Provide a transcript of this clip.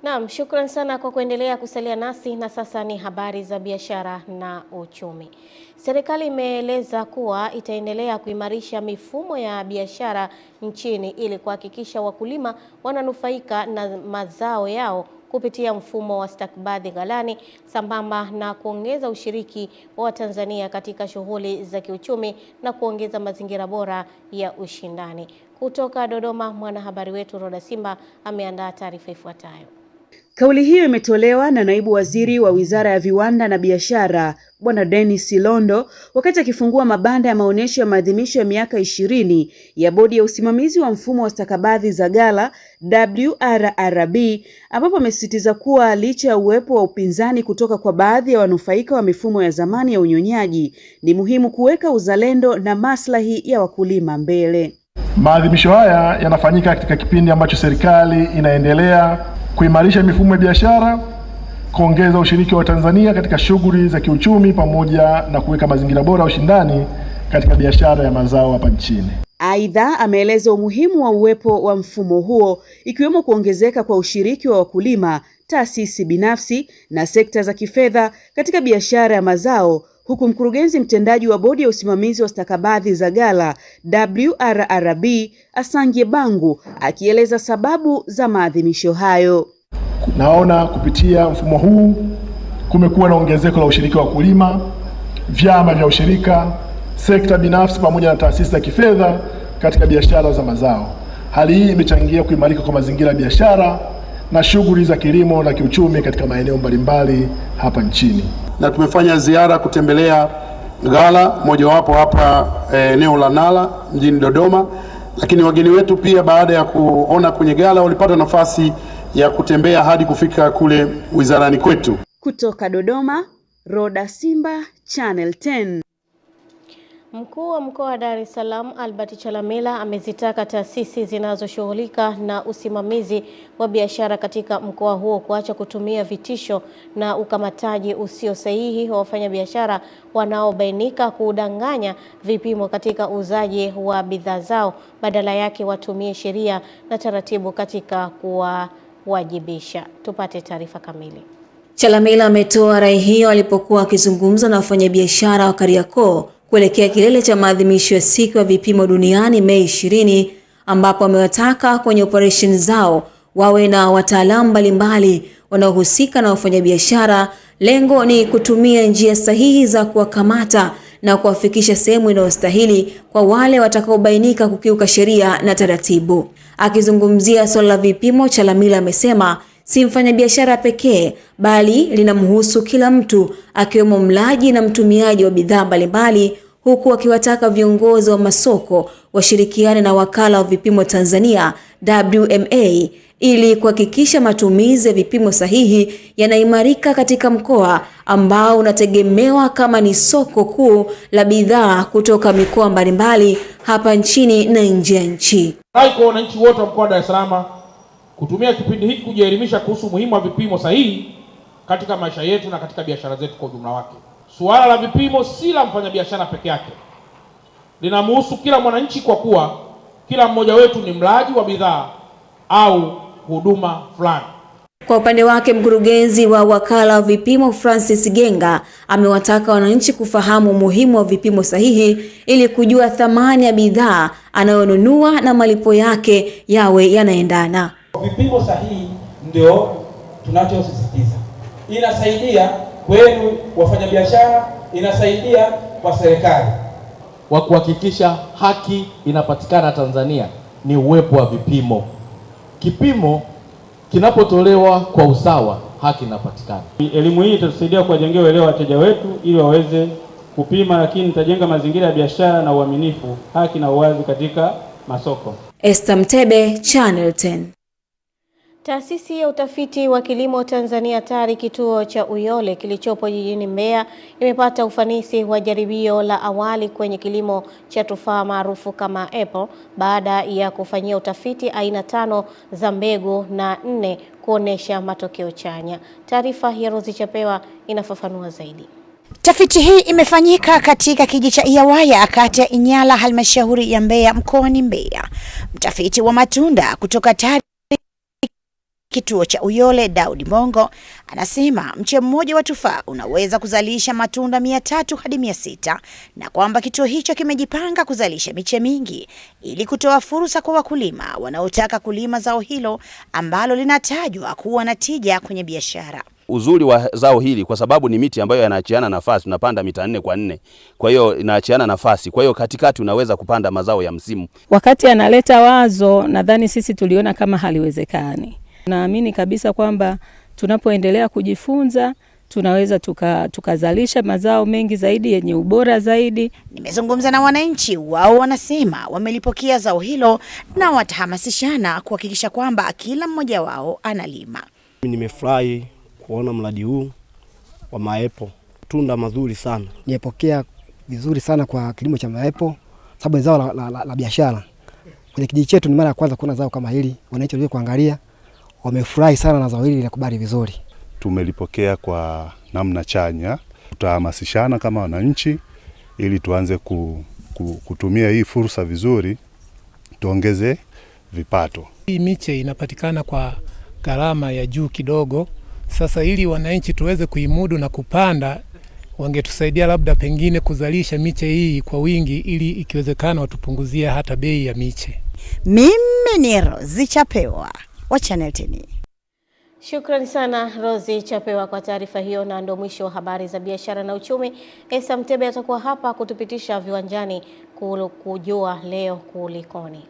Naam, shukrani sana kwa kuendelea kusalia nasi, na sasa ni habari za biashara na uchumi. Serikali imeeleza kuwa itaendelea kuimarisha mifumo ya biashara nchini ili kuhakikisha wakulima wananufaika na mazao yao kupitia mfumo wa stakabadhi ghalani, sambamba na kuongeza ushiriki wa Tanzania katika shughuli za kiuchumi na kuongeza mazingira bora ya ushindani. Kutoka Dodoma, mwanahabari wetu Roda Simba ameandaa taarifa ifuatayo. Kauli hiyo imetolewa na Naibu Waziri wa Wizara ya Viwanda na Biashara, Bwana Dennis Londo, wakati akifungua mabanda ya maonyesho ya maadhimisho ya miaka 20 ya Bodi ya Usimamizi wa Mfumo wa Stakabadhi za Ghala WRRB, ambapo amesisitiza kuwa licha ya uwepo wa upinzani kutoka kwa baadhi ya wanufaika wa mifumo ya zamani ya unyonyaji, ni muhimu kuweka uzalendo na maslahi ya wakulima mbele. Maadhimisho haya yanafanyika katika kipindi ambacho serikali inaendelea kuimarisha mifumo ya biashara, kuongeza ushiriki wa Tanzania katika shughuli za kiuchumi pamoja na kuweka mazingira bora ya ushindani katika biashara ya mazao hapa nchini. Aidha, ameeleza umuhimu wa uwepo wa mfumo huo ikiwemo kuongezeka kwa ushiriki wa wakulima, taasisi binafsi na sekta za kifedha katika biashara ya mazao, huku mkurugenzi mtendaji wa Bodi ya Usimamizi wa Stakabadhi za Ghala WRRB Asangie Bangu akieleza sababu za maadhimisho hayo. Naona kupitia mfumo huu kumekuwa na ongezeko la ushiriki wa wakulima, vyama vya ushirika, sekta binafsi pamoja na taasisi za kifedha katika biashara za mazao. Hali hii imechangia kuimarika kwa mazingira ya biashara na shughuli za kilimo na kiuchumi katika maeneo mbalimbali hapa nchini. Na tumefanya ziara kutembelea ghala mojawapo hapa eneo la Nala mjini Dodoma, lakini wageni wetu pia baada ya kuona kwenye ghala walipata nafasi ya kutembea hadi kufika kule wizarani kwetu. Kutoka Dodoma, Roda Simba, Channel 10. Mkuu wa Mkoa wa Dar es Salaam Albert Chalamila amezitaka taasisi zinazoshughulika na usimamizi wa biashara katika mkoa huo kuacha kutumia vitisho na ukamataji usio sahihi wa wafanyabiashara wanaobainika kudanganya vipimo katika uuzaji wa bidhaa zao, badala yake watumie sheria na taratibu katika kuwawajibisha. Tupate taarifa kamili. Chalamila ametoa rai hiyo alipokuwa akizungumza na wafanyabiashara wa Kariakoo kuelekea kilele cha maadhimisho ya siku ya vipimo duniani Mei 20, ambapo amewataka kwenye operation zao wawe na wataalamu mbalimbali wanaohusika na wafanyabiashara. Lengo ni kutumia njia sahihi za kuwakamata na kuwafikisha sehemu inayostahili kwa wale watakaobainika kukiuka sheria na taratibu. Akizungumzia swala la vipimo, Chalamila amesema si mfanyabiashara pekee bali linamhusu kila mtu, akiwemo mlaji na mtumiaji wa bidhaa mbalimbali, huku akiwataka viongozi wa masoko washirikiane na Wakala wa Vipimo Tanzania WMA ili kuhakikisha matumizi ya vipimo sahihi yanaimarika katika mkoa ambao unategemewa kama ni soko kuu la bidhaa kutoka mikoa mbalimbali hapa nchini na nje ya nchi. Kwa wananchi wote wa mkoa wa Dar es Salaam kutumia kipindi hiki kujielimisha kuhusu umuhimu wa vipimo sahihi katika maisha yetu na katika biashara zetu kwa ujumla wake. Suala la vipimo si la mfanyabiashara peke yake, linamhusu kila mwananchi, kwa kuwa kila mmoja wetu ni mlaji wa bidhaa au huduma fulani. Kwa upande wake, mkurugenzi wa Wakala wa Vipimo Francis Genga amewataka wananchi kufahamu umuhimu wa vipimo sahihi ili kujua thamani ya bidhaa anayonunua na malipo yake yawe yanaendana. Vipimo sahihi ndio tunachosisitiza. Inasaidia kwenu wafanyabiashara, inasaidia kwa serikali. Wa kuhakikisha haki inapatikana Tanzania ni uwepo wa vipimo. Kipimo kinapotolewa kwa usawa, haki inapatikana. Elimu hii itatusaidia kuwajengea uelewa wateja wetu ili waweze kupima, lakini itajenga mazingira ya biashara na uaminifu, haki na uwazi katika masoko. Esther Mtebe, Channel 10. Taasisi ya utafiti wa kilimo Tanzania TARI kituo cha Uyole kilichopo jijini Mbeya imepata ufanisi wa jaribio la awali kwenye kilimo cha tufaa maarufu kama apple baada ya kufanyia utafiti aina 5 za mbegu na 4 kuonesha matokeo chanya. Taarifa ya Rozi Chapewa inafafanua zaidi. Tafiti hii imefanyika katika kijiji cha Iyawaya, kata ya Inyala, halmashauri ya Mbeya, mkoani Mbeya. Mtafiti wa matunda kutoka TARI kituo cha Uyole Daudi Mongo anasema mche mmoja wa tufaa unaweza kuzalisha matunda 300 hadi 600 na kwamba kituo hicho kimejipanga kuzalisha miche mingi ili kutoa fursa kwa wakulima wanaotaka kulima zao hilo ambalo linatajwa kuwa na tija kwenye biashara. Uzuri wa zao hili kwa sababu ni miti ambayo yanaachiana nafasi, tunapanda mita 4 kwa 4. Kwa hiyo inaachiana nafasi. Kwa hiyo katikati unaweza kupanda mazao ya msimu. Wakati analeta wazo, nadhani sisi tuliona kama haliwezekani. Naamini kabisa kwamba tunapoendelea kujifunza tunaweza tukazalisha mazao mengi zaidi yenye ubora zaidi. Nimezungumza na wananchi, wao wanasema wamelipokea zao hilo na watahamasishana kuhakikisha kwamba kila mmoja wao analima. Nimefurahi kuona mradi huu wa maepo, tunda mazuri sana. Nimepokea vizuri sana kwa kilimo cha maepo sababu ni zao la biashara. Kwenye kijiji chetu ni mara ya kwanza kuona zao kama hili. Wananchi walio kuangalia wamefurahi sana na zao hili linakubali vizuri. Tumelipokea kwa namna chanya. Tutahamasishana kama wananchi ili tuanze kutumia hii fursa vizuri, tuongeze vipato. Hii miche inapatikana kwa gharama ya juu kidogo. Sasa ili wananchi tuweze kuimudu na kupanda, wangetusaidia labda pengine kuzalisha miche hii kwa wingi ili ikiwezekana watupunguzie hata bei ya miche. Mimi ni Rozi Chapewa wa Channel 10. Shukrani sana Rozi Chapewa kwa taarifa hiyo, na ndio mwisho wa habari za biashara na uchumi. Esa Mtebe atakuwa hapa kutupitisha viwanjani kujua leo kulikoni.